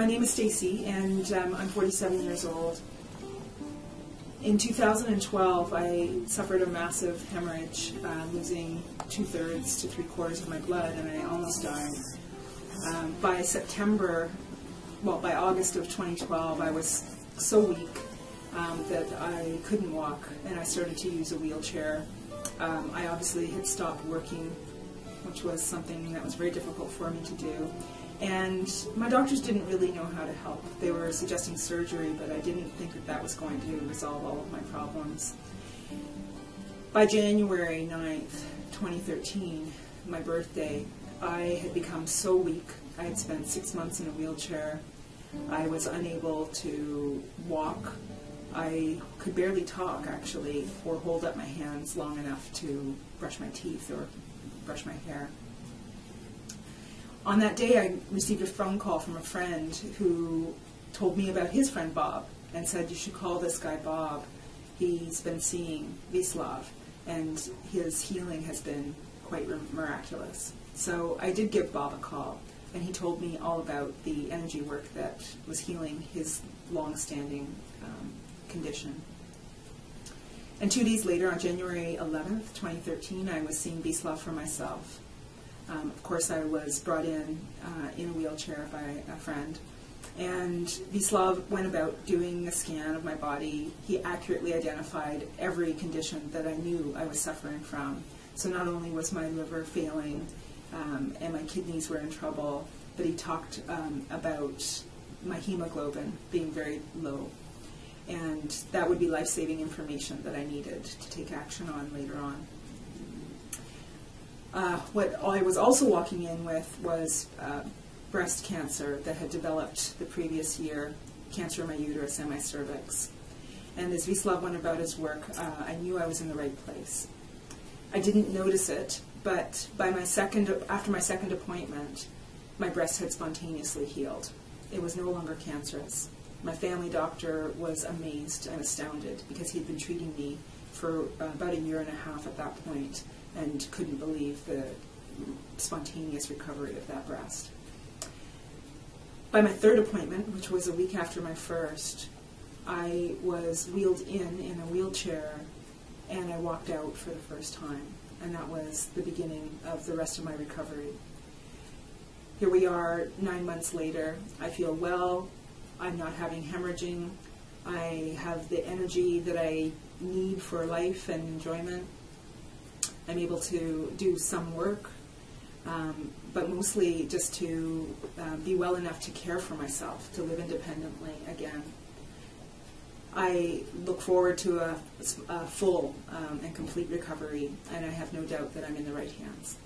My name is Stacy, and I'm 47 years old. In 2012, I suffered a massive hemorrhage, losing 2/3 to 3/4 of my blood, and I almost died. By August of 2012, I was so weak that I couldn't walk, and I started to use a wheelchair. I obviously had stopped working, which was something that was very difficult for me to do. And my doctors didn't really know how to help. They were suggesting surgery, but I didn't think that that was going to resolve all of my problems. By January 9th, 2013, my birthday, I had become so weak. I had spent 6 months in a wheelchair. I was unable to walk. I could barely talk, actually, or hold up my hands long enough to brush my teeth or brush my hair. On that day, I received a phone call from a friend who told me about his friend Bob and said, "You should call this guy Bob. He's been seeing Wieslaw, and his healing has been quite miraculous." So I did give Bob a call, and he told me all about the energy work that was healing his long-standing condition. And 2 days later, on January 11th, 2013, I was seeing Wieslaw for myself. Of course, I was brought in a wheelchair by a friend, and Wieslaw went about doing a scan of my body. He accurately identified every condition that I knew I was suffering from. So not only was my liver failing and my kidneys were in trouble, but he talked about my hemoglobin being very low. And that would be life-saving information that I needed to take action on later on. What I was also walking in with was breast cancer that had developed the previous year, cancer in my uterus and my cervix. And as Wieslaw went about his work, I knew I was in the right place. I didn't notice it, but after my second appointment, my breast had spontaneously healed. It was no longer cancerous. My family doctor was amazed and astounded because he'd been treating me for about 1.5 years at that point and couldn't believe the spontaneous recovery of that breast. By my third appointment, which was a week after my first, I was wheeled in a wheelchair, and I walked out for the first time, and that was the beginning of the rest of my recovery. Here we are 9 months later. I feel well. I'm not having hemorrhaging. I have the energy that I need for life and enjoyment. I'm able to do some work, but mostly just to be well enough to care for myself, to live independently again. I look forward to a full and complete recovery, and I have no doubt that I'm in the right hands.